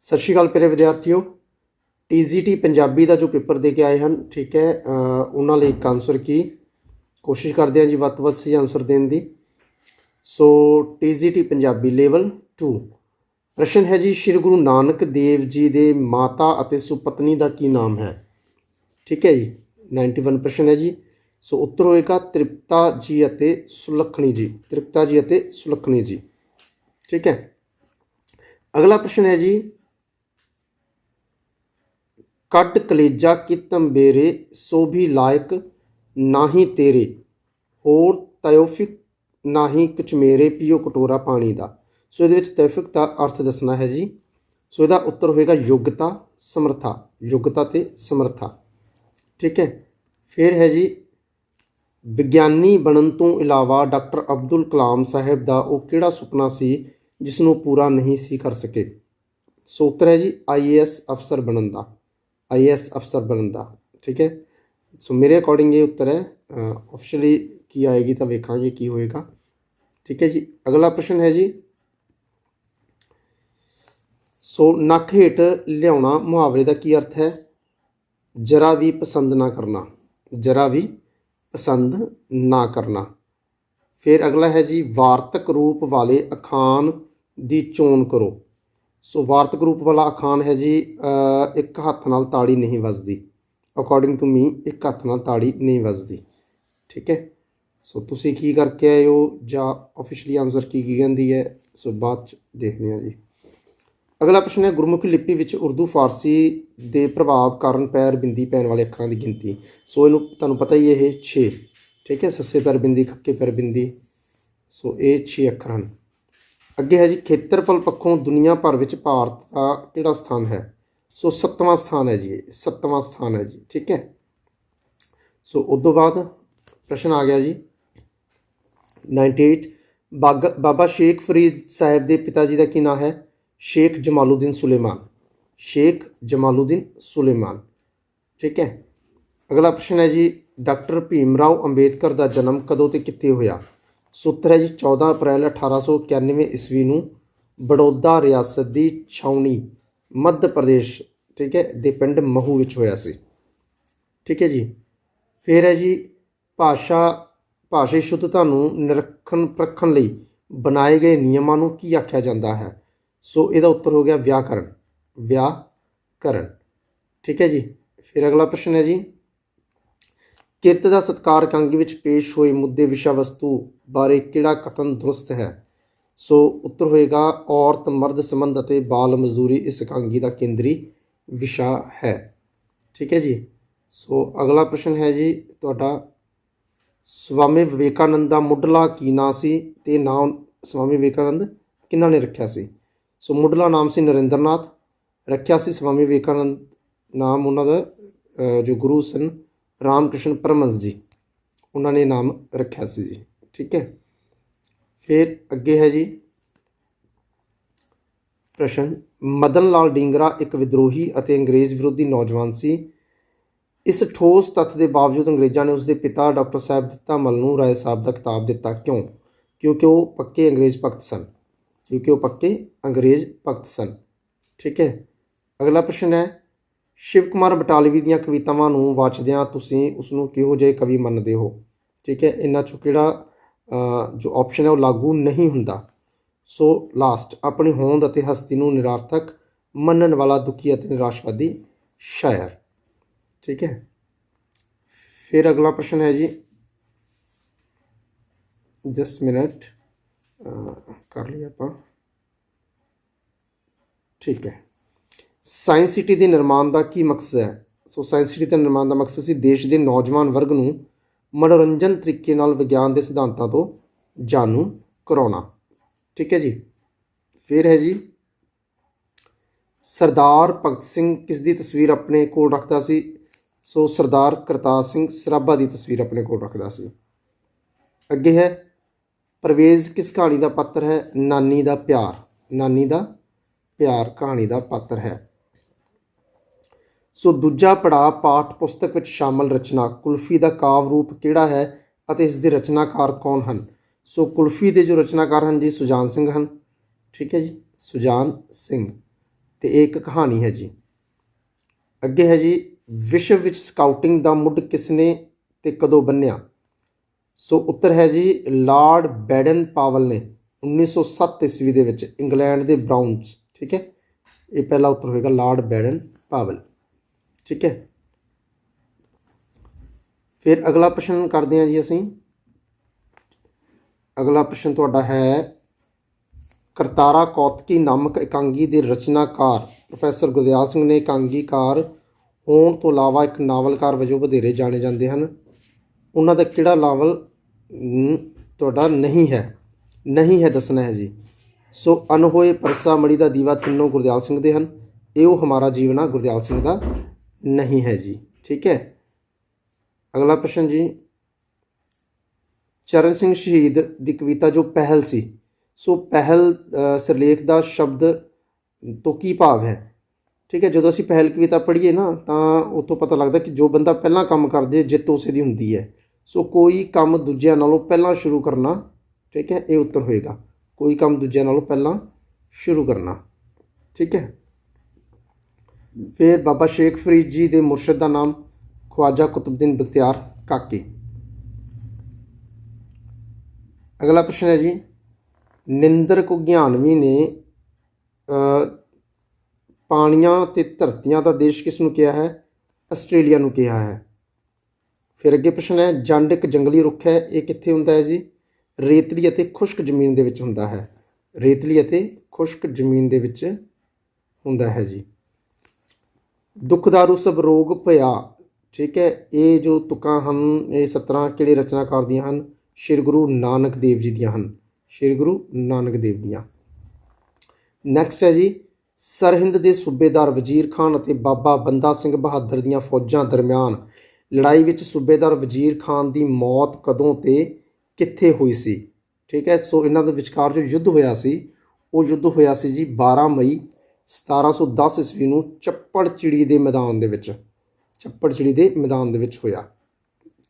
सत श्री अकाल प्यारे विद्यार्थियों। TGT पंजाबी का जो पेपर दे के आए हैं, ठीक है, उन्होंने एक आंसर की कोशिश करते हैं जी ਵੱਧ ਤੋਂ ਵੱਧ सही आंसर देने की। सो TGT पंजाबी लेवल 2 प्रश्न है जी, श्री गुरु नानक देव जी के माता और सुपत्नी का की नाम है। ठीक है जी, 91 प्रश्न है जी। सो उत्तर होएगा तृप्ता जी और सुलखणी जी, तृप्ता जी और सुलखणी जी। ठीक है, अगला प्रश्न है जी, कड कलेजा कि तंबेरे सो भी लायक नाही तेरे, होर तयोफिक नाही कचमेरे पियो कटोरा पानी का। सो ये तयोफिक का अर्थ दसना है जी। सो इसका उत्तर होएगा योग्यता समर्था, योग्यता ते समर्था। ठीक है, फिर है जी, विज्ञानी बनन तो इलावा डॉक्टर अब्दुल कलाम साहब का वो किहड़ा सुपना सी जिसनों पूरा नहीं सी कर सके। सो उत्तर है जी IAS अफसर बनन का, IAS अफसर बनन का। ठीक है, सो मेरे अकॉर्डिंग ये उत्तर है। ऑफिशियली की आएगी तो वेखांगे की होएगा। ठीक है जी, अगला प्रश्न है जी, सो नक हेठ लियाउणा मुहावरे का की अर्थ है। जरा भी पसंद ना करना, जरा भी पसंद ना करना। फिर अगला है जी, वार्तक रूप वाले अखान की चोन करो। सो वार्तक रूप वाला अखान है जी, एक हथ नाल ताड़ी नहीं वजदी। अकॉर्डिंग टू मी एक हथ नाल ताड़ी नहीं वजदी। ठीक है, सो तुसी की करके आए हो या ऑफिशियली आंसर की कहती है, सो बाद देखने हैं जी। अगला प्रश्न है, गुरमुखी लिपि विच उर्दू फारसी के प्रभाव कारण पैर बिंदी पैन वाले अखरां की गिनती। सो इनू तुहानू पता ही है 6। ठीक है, सस्से पैर बिंदी खक्के पैर बिंदी। सो ये 6 अखर हैं। अगे है जी, खेत्रफल पक्षों दुनिया भर में भारत का किहड़ा स्थान है। सो 7वां स्थान है जी, 7वां स्थान है जी। ठीक है, सो उस तो बाद प्रश्न आ गया जी 98, बाबा शेख फरीद साहब के पिता जी का की नाम है। शेख जमालुद्दीन सुलेमान, शेख जमालुद्दीन सुलेमान। ठीक है, अगला प्रश्न है जी, डॉक्टर भीमराव अंबेडकर का जन्म कदों ते कित्थे होया। सूत्र है जी 14 अप्रैल 1891 ईस्वी नूं बड़ौदा रियासत की छावनी मध्य प्रदेश, ठीक है, दे पिंड महू विच होया सी। ठीक है जी, फिर है जी, भाषाई शुद्धता नूं निरखण परखण लई बनाए गए नियमां नूं की आख्या जाता है। सो इसका उत्तर हो गया व्याकरण, व्याकरण। ठीक है जी, फिर अगला प्रश्न है जी, किरत का सत्कार अंग विच पेश हुए मुद्दे विषय वस्तु बारे किहड़ा कथन दुरुस्त है। सो उत्तर होएगा औरत मर्द संबंध और बाल मजदूरी इस एकांगी का केंद्री विषय है। ठीक है जी, सो अगला प्रश्न है जी तुहाडा, स्वामी विवेकानंद का मुढ़ला की नाम सी ते नाम स्वामी विवेकानंद किन्हां ने रखिया सी। सो मुढ़ला नाम सी नरेंद्र नाथ, रखिया सी स्वामी विवेकानंद नाम उन्होंने जो गुरु सन रामकृष्ण परमहंस जी, उन्होंने नाम रखा सी जी। ठीक है, फिर अगे है जी प्रश्न, मदन लाल ढींगरा एक विद्रोही और अंग्रेज़ विरोधी नौजवान सी। इस ठोस तत्थ के बावजूद अंग्रेज़ों ने उसके पिता डॉक्टर साहब दत्ता मल नूं राय साहब का खिताब दिता, क्यों? क्योंकि वो पक्के अंग्रेज़ भगत सन, क्योंकि वो पक्के अंग्रेज़ भगत सन। ठीक है, अगला प्रश्न है, शिव कुमार बटालवी ਦੀਆਂ कवितावां ਨੂੰ ਵਾਚਦਿਆਂ ਤੁਸੀਂ ਉਸਨੂੰ ਕਿਹੋ ਜਿਹੇ ਕਵੀ ਮੰਨਦੇ ਹੋ। ठीक है, इन्हां चों किहड़ा जो ऑप्शन है वो लागू नहीं हुंदा। सो लास्ट, अपनी होंद अते हस्ती नूं निरार्थक मनण वाला दुखी अते निराशवादी शायर। ठीक है, फिर अगला प्रश्न है जी, जस्ट मिनट कर लिया आपां। ठीक है, साइंस सिटी के निर्माण का की मकसद है। सो साइंस सिटी के निर्माण का मकसद सी देश के नौजवान वर्ग नूं मनोरंजन तरीके नाल विज्ञान के सिद्धांतों तो जाणू कराउणा। ठीक है जी, फिर है जी, सरदार भगत सिंह किस दी तस्वीर अपने कोल रखता सी। सो सरदार करतार सिंह सराभा की तस्वीर अपने कोल रखता सी। अगे है, परवेज़ किस कहानी का पात्र है। नानी का प्यार, नानी का प्यार कहानी का पात्र है। सो दूजा पड़ाव पाठ पुस्तक में शामिल रचना कुल्फी का काव्य रूप किहड़ा है और इसके रचनाकार कौन हैं। सो कुल्फी के जो रचनाकार हैं जी सुजान सिंह हैं। ठीक है जी, सुजान सिंह। ਤੇ ਇਹ ਇੱਕ ਕਹਾਣੀ ਹੈ ਜੀ। ਅੱਗੇ ਹੈ ਜੀ, ਵਿਸ਼ਵ ਵਿੱਚ ਸਕਾਊਟਿੰਗ ਦਾ ਮੁੱਢ ਕਿਸਨੇ ਤੇ ਕਦੋਂ ਬੰਨਿਆ? ਸੋ ਉੱਤਰ ਹੈ ਜੀ ਲਾਰਡ ਬੈਡਨ ਪਾਵਲ ਨੇ 1907 ਈਸਵੀ ਦੇ ਵਿੱਚ ਇੰਗਲੈਂਡ ਦੇ ਬਰਾਊਨਸ। ਠੀਕ ਹੈ, ਇਹ ਪਹਿਲਾ ਉੱਤਰ ਹੋਏਗਾ ਲਾਰਡ ਬੈਡਨ ਪਾਵਲ। ਠੀਕ ਹੈ, ਫਿਰ ਅਗਲਾ ਪ੍ਰਸ਼ਨ ਕਰਦੇ ਹਾਂ ਜੀ ਅਸੀਂ। ਅਗਲਾ ਪ੍ਰਸ਼ਨ ਤੁਹਾਡਾ ਹੈ, ਕਰਤਾਰਾ ਕੌਤਕੀ ਨਾਮਕ ਇਕਾਂਗੀ ਦੇ ਰਚਨਾਕਾਰ ਪ੍ਰੋਫੈਸਰ ਗੁਰਦਿਆਲ ਸਿੰਘ ਨੇ ਇਕਾਂਗੀਕਾਰ ਹੋਣ ਤੋਂ ਇਲਾਵਾ ਇੱਕ ਨਾਵਲਕਾਰ ਵਜੋਂ ਵਧੇਰੇ ਜਾਣੇ ਜਾਂਦੇ ਹਨ। ਉਹਨਾਂ ਦਾ ਕਿਹੜਾ ਨਾਵਲ ਤੁਹਾਡਾ ਨਹੀਂ ਹੈ ਦੱਸਣਾ ਹੈ ਜੀ। ਸੋ ਅਨਹੋਏ, ਪਰਸਾ, ਮੜੀ ਦਾ ਦੀਵਾ ਤਿੰਨੋਂ ਗੁਰਦਿਆਲ ਸਿੰਘ ਦੇ ਹਨ। ਇਹ ਉਹ ਹਮਾਰਾ ਜੀਵਨਾ ਗੁਰਦਿਆਲ ਸਿੰਘ ਦਾ ਨਹੀਂ ਹੈ ਜੀ। ਠੀਕ ਹੈ, ਅਗਲਾ ਪ੍ਰਸ਼ਨ ਜੀ, ਚਰਨ ਸਿੰਘ ਸ਼ਹੀਦ ਦੀ ਕਵਿਤਾ ਜੋ ਪਹਿਲ ਸੀ, ਸੋ ਪਹਿਲ ਸਿਰਲੇਖ ਦਾ ਸ਼ਬਦ ਤੋਂ ਕੀ ਭਾਵ ਹੈ? ਠੀਕ ਹੈ, ਜਦੋਂ ਅਸੀਂ ਪਹਿਲ ਕਵਿਤਾ ਪੜ੍ਹੀਏ ਨਾ ਤਾਂ ਉੱਥੋਂ ਪਤਾ ਲੱਗਦਾ ਕਿ ਜੋ ਬੰਦਾ ਪਹਿਲਾਂ ਕੰਮ ਕਰਦੇ ਜਿੱਤ ਉਸੇ ਦੀ ਹੁੰਦੀ ਹੈ। ਸੋ ਕੋਈ ਕੰਮ ਦੂਜਿਆਂ ਨਾਲੋਂ ਪਹਿਲਾਂ ਸ਼ੁਰੂ ਕਰਨਾ। ਠੀਕ ਹੈ, ਇਹ ਉੱਤਰ ਹੋਏਗਾ, ਕੋਈ ਕੰਮ ਦੂਜਿਆਂ ਨਾਲੋਂ ਪਹਿਲਾਂ ਸ਼ੁਰੂ ਕਰਨਾ। ਠੀਕ ਹੈ, ਫਿਰ ਬਾਬਾ ਸ਼ੇਖ ਫਰੀਦ ਜੀ ਦੇ ਮੁਰਸ਼ਿਦ ਦਾ ਨਾਮ? ਖਵਾਜਾ ਕੁਤਬੁੱਦੀਨ ਬਖਤਿਆਰ ਕਾਕੀ। ਅਗਲਾ ਪ੍ਰਸ਼ਨ ਹੈ ਜੀ, ਨਿੰਦਰ ਘੁਗਿਆਨਵੀ ਨੇ ਪਾਣੀਆਂ ਤੇ ਧਰਤੀਆਂ ਦਾ ਦੇਸ਼ ਕਿਸ ਨੂੰ ਕਿਹਾ ਹੈ? ਆਸਟ੍ਰੇਲੀਆ ਨੂੰ ਕਿਹਾ ਹੈ। ਫਿਰ ਅੱਗੇ ਪ੍ਰਸ਼ਨ ਹੈ, ਜੰਡ ਇੱਕ ਜੰਗਲੀ ਰੁੱਖ ਹੈ, ਇਹ ਕਿੱਥੇ ਹੁੰਦਾ ਹੈ ਜੀ? ਰੇਤਲੀ ਅਤੇ ਖੁਸ਼ਕ ਜ਼ਮੀਨ ਦੇ ਵਿੱਚ ਹੁੰਦਾ ਹੈ। ਰੇਤਲੀ ਅਤੇ ਖੁਸ਼ਕ ਜ਼ਮੀਨ ਦੇ ਵਿੱਚ ਹੁੰਦਾ ਹੈ ਜੀ। ਦੁਖਦਾਰੂ ਸਭ ਰੋਗ ਭਇਆ। ਠੀਕ ਹੈ, ਇਹ ਜੋ ਤੁਕਾਂ ਹਨ ਇਹ 17 ਕਿਹੜੇ ਰਚਨਾਕਾਰ ਦੀਆਂ ਹਨ? ਸ਼੍ਰੀ ਗੁਰੂ ਨਾਨਕ ਦੇਵ ਜੀ ਦੀਆਂ ਹਨ। ਸ਼੍ਰੀ ਗੁਰੂ ਨਾਨਕ ਦੇਵ ਦੀਆਂ। ਨੈਕਸਟ ਹੈ ਜੀ, ਸਰਹਿੰਦ ਦੇ ਸੂਬੇਦਾਰ ਵਜ਼ੀਰ ਖਾਨ ਅਤੇ ਬਾਬਾ ਬੰਦਾ ਸਿੰਘ ਬਹਾਦਰ ਦੀਆਂ ਫੌਜਾਂ ਦਰਮਿਆਨ ਲੜਾਈ ਵਿੱਚ ਸੂਬੇਦਾਰ ਵਜ਼ੀਰ ਖਾਨ ਦੀ ਮੌਤ ਕਦੋਂ ਤੇ ਕਿੱਥੇ ਹੋਈ ਸੀ? ਠੀਕ ਹੈ, ਸੋ ਇਹਨਾਂ ਦੇ ਵਿਚਕਾਰ ਜੋ ਯੁੱਧ ਹੋਇਆ ਸੀ ਉਹ ਯੁੱਧ ਹੋਇਆ ਸੀ ਜੀ 12 ਮਈ 1710 ਈਸਵੀ ਨੂੰ ਚੱਪੜਚਿੜੀ ਦੇ ਮੈਦਾਨ ਦੇ ਵਿੱਚ। ਚੱਪੜਚਿੜੀ ਦੇ ਮੈਦਾਨ ਦੇ ਵਿੱਚ ਹੋਇਆ।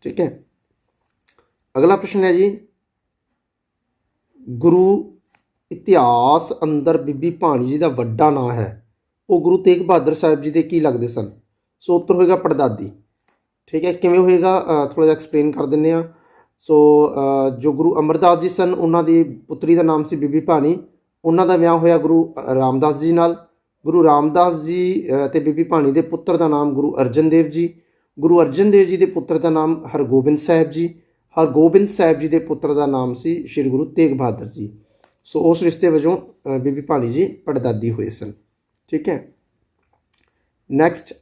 ਠੀਕ ਹੈ, ਅਗਲਾ ਪ੍ਰਸ਼ਨ ਹੈ ਜੀ, ਗੁਰੂ ਇਤਿਹਾਸ ਅੰਦਰ ਬੀਬੀ ਭਾਨੀ ਜੀ ਦਾ ਵੱਡਾ ਨਾਂ ਹੈ, ਉਹ ਗੁਰੂ ਤੇਗ ਬਹਾਦਰ ਸਾਹਿਬ ਜੀ ਦੇ ਕੀ ਲੱਗਦੇ ਸਨ? ਸੋ ਉੱਤਰ ਹੋਏਗਾ ਪੜਦਾਦੀ। ਠੀਕ ਹੈ, ਕਿਵੇਂ ਹੋਏਗਾ ਥੋੜ੍ਹਾ ਜਿਹਾ ਐਕਸਪਲੇਨ ਕਰ ਦਿੰਦੇ ਹਾਂ। ਸੋ ਜੋ ਗੁਰੂ ਅਮਰਦਾਸ ਜੀ ਸਨ ਉਹਨਾਂ ਦੀ ਪੁੱਤਰੀ ਦਾ ਨਾਮ ਸੀ ਬੀਬੀ ਭਾਨੀ। ਉਹਨਾਂ ਦਾ ਵਿਆਹ ਹੋਇਆ ਗੁਰੂ ਰਾਮਦਾਸ ਜੀ ਨਾਲ। ਗੁਰੂ ਰਾਮਦਾਸ ਜੀ ਅਤੇ ਬੀਬੀ ਭਾਨੀ ਦੇ ਪੁੱਤਰ ਦਾ ਨਾਮ ਗੁਰੂ ਅਰਜਨ ਦੇਵ ਜੀ। ਗੁਰੂ ਅਰਜਨ ਦੇਵ ਜੀ ਦੇ ਪੁੱਤਰ ਦਾ ਨਾਮ ਹਰਗੋਬਿੰਦ ਸਾਹਿਬ ਜੀ। ਹਰਗੋਬਿੰਦ ਸਾਹਿਬ ਜੀ ਦੇ ਪੁੱਤਰ ਦਾ ਨਾਮ ਸੀ ਸ਼੍ਰੀ ਗੁਰੂ ਤੇਗ ਬਹਾਦਰ ਜੀ। ਸੋ ਉਸ ਰਿਸ਼ਤੇ ਵਜੋਂ ਬੀਬੀ ਭਾਨੀ ਜੀ ਪੜਦਾਦੀ ਹੋਏ ਸਨ। ਠੀਕ ਹੈ, ਨੈਕਸਟ,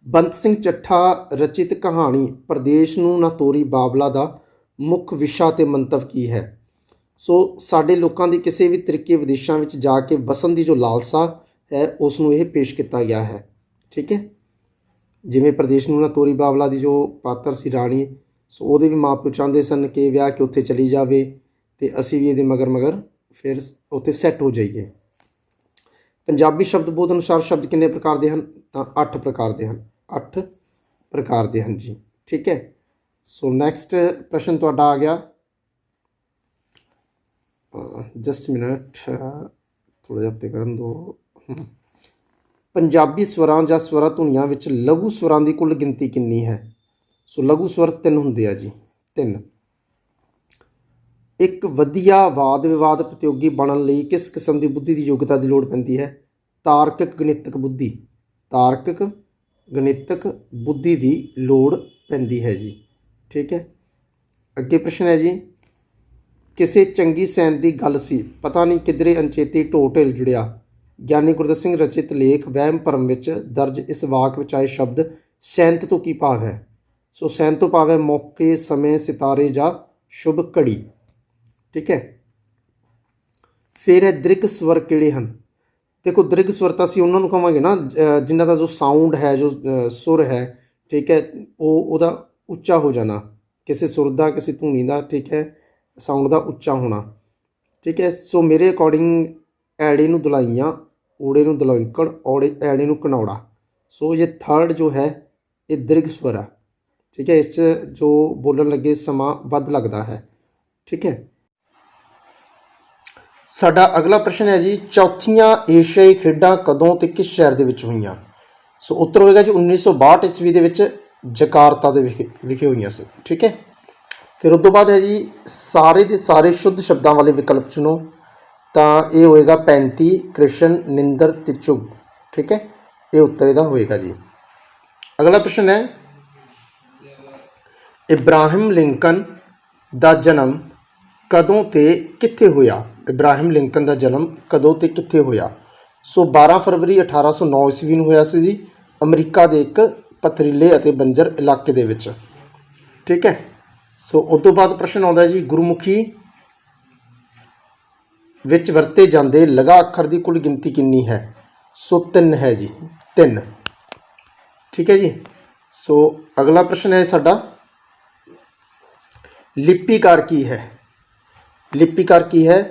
ਬੰਤ ਸਿੰਘ ਚੱਠਾ ਰਚਿਤ ਕਹਾਣੀ ਪ੍ਰਦੇਸ਼ ਨੂੰ ਨਾ ਤੋਰੀ ਬਾਬਲਾ ਦਾ ਮੁੱਖ ਵਿਸ਼ਾ ਅਤੇ ਮੰਤਵ ਕੀ ਹੈ? ਸੋ ਸਾਡੇ ਲੋਕਾਂ ਦੀ ਕਿਸੇ ਵੀ ਤਰੀਕੇ ਵਿਦੇਸ਼ਾਂ ਵਿੱਚ ਜਾ ਕੇ ਵਸਣ ਦੀ ਜੋ ਲਾਲਸਾ ਹੈ ਉਸ ਨੂੰ ਇਹ ਪੇਸ਼ ਕੀਤਾ ਗਿਆ ਹੈ। ਠੀਕ ਹੈ, ਜਿਵੇਂ ਪ੍ਰਦੇਸ਼ ਨੂੰ ਨਾ ਤੋਰੀ ਬਾਬਲਾ ਦੀ ਜੋ ਪਾਤਰ ਸੀ ਰਾਣੀ, ਸੋ ਉਹਦੇ ਵੀ ਮਾਂ ਪਿਓ ਚਾਹੁੰਦੇ ਸਨ ਕਿ ਵਿਆਹ ਕੇ ਉੱਥੇ ਚਲੀ ਜਾਵੇ ਅਤੇ ਅਸੀਂ ਵੀ ਇਹਦੇ ਮਗਰ ਫਿਰ ਉੱਥੇ ਸੈੱਟ ਹੋ ਜਾਈਏ। ਪੰਜਾਬੀ ਸ਼ਬਦਬੋਧ ਅਨੁਸਾਰ ਸ਼ਬਦ ਕਿੰਨੇ ਪ੍ਰਕਾਰ ਦੇ ਹਨ? ਤਾਂ 8 ਪ੍ਰਕਾਰ ਦੇ ਹਨ। 8 ਪ੍ਰਕਾਰ ਦੇ ਹਨ ਜੀ। ਠੀਕ ਹੈ, ਸੋ ਨੈਕਸਟ ਪ੍ਰਸ਼ਨ ਤੁਹਾਡਾ ਆ ਗਿਆ, ਜਸਟ ਮਿਨਟ ਥੋੜ੍ਹਾ ਜਿਹਾ ਉੱਤੇ ਕਰਨ ਦਿਓ। ਪੰਜਾਬੀ ਸਵਰਾਂ ਜਾਂ ਸਵਰਾਂ ਧੁਨੀਆਂ ਵਿੱਚ ਲਘੂ ਸਵਰਾਂ ਦੀ ਕੁੱਲ ਗਿਣਤੀ ਕਿੰਨੀ ਹੈ? ਸੋ ਲਘੂ ਸਵਰ 3 ਹੁੰਦੇ ਆ ਜੀ, 3। ਇੱਕ ਵਧੀਆ ਵਾਦ ਵਿਵਾਦ ਪ੍ਰਤੀਯੋਗੀ ਬਣਨ ਲਈ ਕਿਸ ਕਿਸਮ ਦੀ ਬੁੱਧੀ ਦੀ ਯੋਗਤਾ ਦੀ ਲੋੜ ਪੈਂਦੀ ਹੈ? ਤਾਰਕਿਕ ਗਣਿਤਕ ਬੁੱਧੀ। ਤਾਰਕਿਕ ਗਣਿਤਕ ਬੁੱਧੀ ਦੀ ਲੋੜ ਪੈਂਦੀ ਹੈ ਜੀ। ਠੀਕ ਹੈ, ਅੱਗੇ ਪ੍ਰਸ਼ਨ ਹੈ ਜੀ, ਕਿਸੇ ਚੰਗੀ ਸੈਨ ਦੀ ਗੱਲ ਸੀ, ਪਤਾ ਨਹੀਂ ਕਿਧਰੇ ਅਣਚੇਤੀ ਢੋ ਢਿੱਲ ਜੁੜਿਆ। ਗਿਆਨੀ ਗੁਰਦਿੱਤ ਸਿੰਘ ਰਚਿਤ ਲੇਖ ਵਹਿਮ ਭਰਮ ਵਿੱਚ ਦਰਜ ਇਸ ਵਾਕ ਵਿੱਚ ਆਏ ਸ਼ਬਦ ਸੈਂਤ ਤੋਂ ਕੀ ਭਾਵ ਹੈ? ਸੋ ਸੈਂਤ ਤੋਂ ਭਾਵ ਹੈ ਮੌਕੇ, ਸਮੇਂ, ਸਿਤਾਰੇ ਜਾਂ ਸ਼ੁਭ ਘੜੀ। ਠੀਕ ਹੈ, ਫਿਰ ਹੈ ਦ੍ਰਿਗ ਸਵਰ ਕਿਹੜੇ ਹਨ? ਦੇਖੋ ਦ੍ਰਿਗ ਸਵਰ ਤਾਂ ਅਸੀਂ ਉਹਨਾਂ ਨੂੰ ਕਹਾਂਗੇ ਨਾ ਜਿਨ੍ਹਾਂ ਦਾ ਜੋ ਸਾਊਂਡ ਹੈ, ਜੋ ਸੁਰ ਹੈ, ਠੀਕ ਹੈ, ਉਹਦਾ ਉੱਚਾ ਹੋ ਜਾਣਾ, ਕਿਸੇ ਸੁਰ ਦਾ, ਕਿਸੇ ਧੁਨੀ ਦਾ, ਠੀਕ ਹੈ, ਸਾਊਂਡ ਦਾ ਉੱਚਾ ਹੋਣਾ। ਠੀਕ ਹੈ, ਸੋ ਮੇਰੇ ਅਕੋਰਡਿੰਗ ਐੜੇ ਨੂੰ ਦੁਲਾਈਆਂ, ਊੜੇ ਨੂੰ ਦਲੌਂਕੜ, ਐੜੇ ਨੂੰ ਘਨੌੜਾ। ਸੋ ਇਹ ਥਰਡ ਜੋ ਹੈ ਇਹ ਦ੍ਰਿਗ ਸਵਰ ਆ। ਠੀਕ ਹੈ, ਇਸ 'ਚ ਜੋ ਬੋਲਣ ਲੱਗੇ ਸਮਾਂ ਵੱਧ ਲੱਗਦਾ ਹੈ। ਠੀਕ ਹੈ, ਸਾਡਾ ਅਗਲਾ ਪ੍ਰਸ਼ਨ ਹੈ ਜੀ, ਚੌਥੀਆਂ ਏਸ਼ੀਆਈ ਖੇਡਾਂ ਕਦੋਂ ਤੇ ਕਿਸ ਸ਼ਹਿਰ ਦੇ ਵਿੱਚ ਹੋਈਆਂ? ਸੋ ਉੱਤਰ ਹੋਏਗਾ ਜੀ 1962 ਈਸਵੀ ਦੇ ਵਿੱਚ ਜਕਾਰਤਾ ਦੇ ਵਿਖੇ ਹੋਈਆਂ ਸੀ। ਠੀਕ ਹੈ। ਫਿਰ ਉਸ ਤੋਂ ਬਾਅਦ ਹੈ ਜੀ, ਸਾਰੇ ਦੇ ਸਾਰੇ ਸ਼ੁੱਧ ਸ਼ਬਦਾਂ ਵਾਲੇ ਵਿਕਲਪ ਚੁਣੋ। ਤਾਂ ਇਹ ਹੋਏਗਾ 35, ਕ੍ਰਿਸ਼ਨ, ਨਿੰਦਰ ਤੇ ਚੁਗ। ਠੀਕ ਹੈ, ਇਹ ਉੱਤਰ ਇਹਦਾ ਹੋਏਗਾ ਜੀ। ਅਗਲਾ ਪ੍ਰਸ਼ਨ ਹੈ, ਇਬਰਾਹਿਮ ਲਿੰਕਨ ਦਾ ਜਨਮ ਕਦੋਂ ਤੇ ਕਿੱਥੇ ਹੋਇਆ? ਇਬਰਾਹਿਮ ਲਿੰਕਨ ਦਾ ਜਨਮ ਕਦੋਂ ਤੇ ਕਿੱਥੇ ਹੋਇਆ? ਸੋ 12 ਫਰਵਰੀ 1809 ਈਸਵੀ ਨੂੰ ਹੋਇਆ ਸੀ ਜੀ, ਅਮਰੀਕਾ ਦੇ ਇੱਕ ਪਥਰੀਲੇ ਅਤੇ ਬੰਜਰ ਇਲਾਕੇ ਦੇ ਵਿੱਚ। ਠੀਕ ਹੈ। ਸੋ ਉਸ ਤੋਂ ਬਾਅਦ ਪ੍ਰਸ਼ਨ ਆਉਂਦਾ ਜੀ, ਗੁਰਮੁਖੀ ਵਿੱਚ ਵਰਤੇ ਜਾਂਦੇ ਲਗਾ ਅੱਖਰ ਦੀ ਕੁੱਲ ਗਿਣਤੀ ਕਿੰਨੀ ਹੈ? ਸੋ 3 ਹੈ ਜੀ, 3। ਠੀਕ ਹੈ ਜੀ। ਸੋ ਅਗਲਾ ਪ੍ਰਸ਼ਨ ਹੈ ਸਾਡਾ, ਲਿਪੀਕਾਰ ਕੀ ਹੈ? ਲਿਪੀਕਾਰ ਕੀ ਹੈ?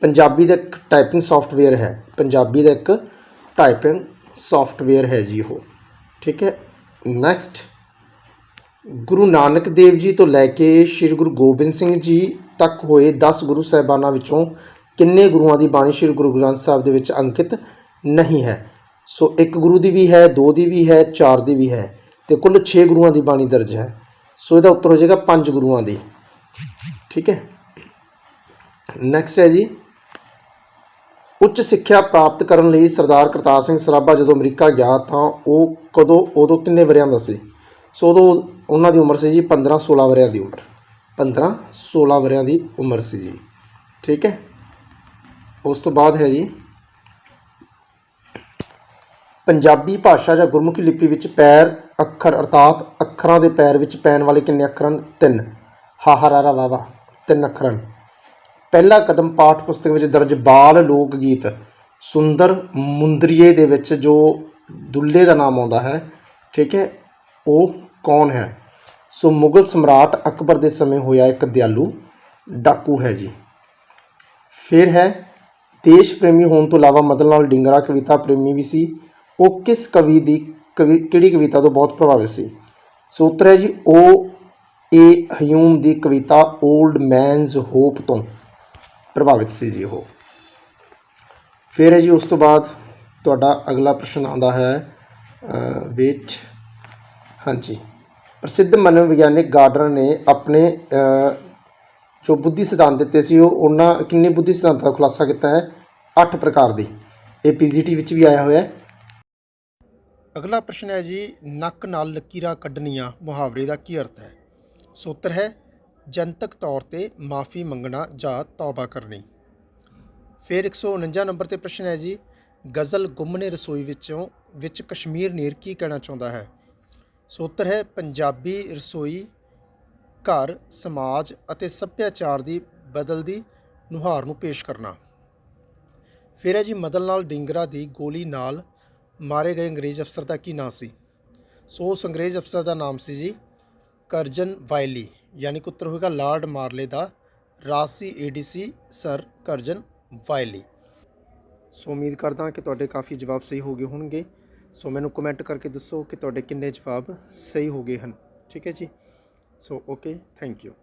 ਪੰਜਾਬੀ ਦਾ ਇੱਕ ਟਾਈਪਿੰਗ ਸੌਫਟਵੇਅਰ ਹੈ। ਪੰਜਾਬੀ ਦਾ ਇੱਕ ਟਾਈਪਿੰਗ ਸੌਫਟਵੇਅਰ ਹੈ ਜੀ ਉਹ। ਠੀਕ ਹੈ। ਨੈਕਸਟ, ਗੁਰੂ ਨਾਨਕ ਦੇਵ ਜੀ ਤੋਂ ਲੈ ਕੇ ਸ਼੍ਰੀ ਗੁਰੂ ਗੋਬਿੰਦ ਸਿੰਘ ਜੀ ਤੱਕ ਹੋਏ 10 ਗੁਰੂ ਸਾਹਿਬਾਨਾਂ ਵਿੱਚੋਂ ਕਿੰਨੇ ਗੁਰੂਆਂ ਦੀ ਬਾਣੀ ਸ਼੍ਰੀ ਗੁਰੂ ਗ੍ਰੰਥ ਸਾਹਿਬ ਦੇ ਵਿੱਚ ਅੰਕਿਤ ਨਹੀਂ ਹੈ? ਸੋ 1 ਗੁਰੂ ਦੀ ਵੀ ਹੈ, 2 ਦੀ ਵੀ ਹੈ, 4 ਦੀ ਵੀ ਹੈ, ਤੇ ਕੁੱਲ 6 ਗੁਰੂਆਂ ਦੀ ਬਾਣੀ ਦਰਜ ਹੈ। ਸੋ ਇਹਦਾ ਉੱਤਰ ਹੋ ਜਾਏਗਾ 5 ਗੁਰੂਆਂ ਦੀ। ਠੀਕ ਹੈ। ਨੈਕਸਟ ਹੈ ਜੀ, ਉੱਚ ਸਿੱਖਿਆ ਪ੍ਰਾਪਤ ਕਰਨ ਲਈ ਸਰਦਾਰ ਕਰਤਾਰ ਸਿੰਘ ਸਰਾਭਾ ਜਦੋਂ ਅਮਰੀਕਾ ਗਿਆ ਤਾਂ ਉਹ ਉਦੋਂ ਕਿੰਨੇ ਵਰ੍ਹਿਆਂ ਦਾ ਸੀ? ਸੋ ਉਦੋਂ ਉਹਨਾਂ ਦੀ ਉਮਰ ਸੀ ਜੀ 15-16 ਵਰ੍ਹਿਆਂ ਦੀ ਉਮਰ। 15-16 ਵਰ੍ਹਿਆਂ ਦੀ ਉਮਰ ਸੀ ਜੀ। ਠੀਕ ਹੈ। ਉਸ ਤੋਂ ਬਾਅਦ ਹੈ ਜੀ, ਪੰਜਾਬੀ ਭਾਸ਼ਾ ਜਾਂ ਗੁਰਮੁਖੀ ਲਿਪੀ ਵਿੱਚ ਪੈਰ ਅੱਖਰ ਅਰਥਾਤ ਅੱਖਰਾਂ ਦੇ ਪੈਰ ਵਿੱਚ ਪੈਣ ਵਾਲੇ ਕਿੰਨੇ ਅੱਖਰ ਹਨ? 3। ਹਾਹਾ ਰਾਰਾ ਵਾਵਾ 3 ਅੱਖਰ ਹਨ। ਪਹਿਲਾ ਕਦਮ ਪਾਠ ਪੁਸਤਕ ਵਿੱਚ ਦਰਜ ਬਾਲ ਲੋਕ ਗੀਤ ਸੁੰਦਰ ਮੁੰਦਰੀਏ ਦੇ ਵਿੱਚ ਜੋ ਦੁੱਲੇ ਦਾ ਨਾਮ ਆਉਂਦਾ ਹੈ, ਠੀਕ ਹੈ, ਉਹ ਕੌਣ ਹੈ? ਸੋ ਮੁਗਲ ਸਮਰਾਟ ਅਕਬਰ ਦੇ ਸਮੇਂ ਹੋਇਆ ਇੱਕ ਦਿਆਲੂ ਡਾਕੂ ਹੈ ਜੀ। ਫਿਰ ਹੈ, ਦੇਸ਼ ਪ੍ਰੇਮੀ ਹੋਣ ਤੋਂ ਇਲਾਵਾ ਮਦਨ ਲਾਲ ਡਿੰਗਰਾ ਕਵਿਤਾ ਪ੍ਰੇਮੀ ਵੀ ਸੀ। ਉਹ ਕਿਸ ਕਵੀ ਦੀ ਕਿਹੜੀ ਕਵਿਤਾ ਤੋਂ ਬਹੁਤ ਪ੍ਰਭਾਵਿਤ ਸੀ? ਸੋ ਉੱਤਰ ਹੈ ਜੀ O.A. ਹਯੂਮ ਦੀ ਕਵਿਤਾ ਓਲਡ ਮੈਨਜ਼ ਹੋਪ ਤੋਂ ਪ੍ਰਭਾਵਿਤ ਸੀ ਜੀ ਉਹ। ਫਿਰ ਹੈ ਜੀ ਉਸ ਤੋਂ ਬਾਅਦ ਤੁਹਾਡਾ ਅਗਲਾ ਪ੍ਰਸ਼ਨ ਆਉਂਦਾ ਹੈ ਵੇਟ ਹਾਂਜੀ, ਪ੍ਰਸਿੱਧ ਮਨੋਵਿਗਿਆਨਿਕ ਗਾਰਡਨਰ ਨੇ ਆਪਣੇ ਜੋ ਬੁੱਧੀ ਸਿਧਾਂਤ ਦਿੱਤੇ ਸੀ ਉਹਨਾਂ ਕਿੰਨੇ ਬੁੱਧੀ ਸਿਧਾਂਤਾਂ ਦਾ ਖੁਲਾਸਾ ਕੀਤਾ ਹੈ? 8 ਪ੍ਰਕਾਰ ਦੇ। ਇਹ PGT ਵਿੱਚ ਵੀ ਆਇਆ ਹੋਇਆ ਹੈ। ਅਗਲਾ ਪ੍ਰਸ਼ਨ ਹੈ ਜੀ, ਨੱਕ ਨਾਲ ਲਕੀਰਾਂ ਕੱਢਣੀਆਂ ਮੁਹਾਵਰੇ ਦਾ ਕੀ ਅਰਥ ਹੈ? ਸੋ ਉੱਤਰ ਹੈ ਜਨਤਕ ਤੌਰ 'ਤੇ ਮਾफ़ੀ ਮੰਗਣਾ ਜਾਂ ਤੌਬਾ ਕਰਨੀ। ਫਿਰ 149 ਨੰਬਰ 'ਤੇ ਪ੍ਰਸ਼ਨ ਹੈ ਜੀ, ਗਜ਼ਲ ਗੁੰਮਣੇ ਰਸੋਈ ਵਿੱਚ ਕਸ਼ਮੀਰ ਨੀਰ ਕੀ ਕਹਿਣਾ ਚਾਹੁੰਦਾ ਹੈ? ਸੋ ਉੱਤਰ ਹੈ ਪੰਜਾਬੀ ਰਸੋਈ ਘਰ ਸਮਾਜ ਅਤੇ ਸੱਭਿਆਚਾਰ ਦੀ ਬਦਲਦੀ ਨੁਹਾਰ ਨੂੰ ਪੇਸ਼ ਕਰਨਾ। ਫਿਰ ਹੈ ਜੀ, ਮਦਨ ਲਾਲ ਡਿੰਗਰਾ ਦੀ ਗੋਲੀ ਨਾਲ ਮਾਰੇ ਗਏ ਅੰਗਰੇਜ਼ ਅਫਸਰ ਦਾ ਕੀ ਨਾਂ ਸੀ? ਸੋ ਉਸ ਅੰਗਰੇਜ਼ ਅਫਸਰ ਦਾ ਨਾਮ ਸੀ ਜੀ ਕਰਜਨ ਵਾਇਲੀ, ਯਾਨੀ ਕਿ ਉੱਤਰ ਹੋਏਗਾ ਲਾਰਡ ਮਾਰਲੇ ਦਾ ਰਾਜ ਸੀ ADC ਸਰ ਕਰਜਨ ਵਾਇਲੀ। ਸੋ ਉਮੀਦ ਕਰਦਾ ਕਿ ਤੁਹਾਡੇ ਕਾਫੀ ਜਵਾਬ ਸਹੀ ਹੋ ਗਏ ਹੋਣਗੇ। ਸੋ ਮੈਨੂੰ ਕਮੈਂਟ ਕਰਕੇ ਦੱਸੋ ਕਿ ਤੁਹਾਡੇ ਕਿੰਨੇ ਜਵਾਬ ਸਹੀ ਹੋ ਗਏ ਹਨ। ਠੀਕ ਹੈ ਜੀ। So okay, thank you.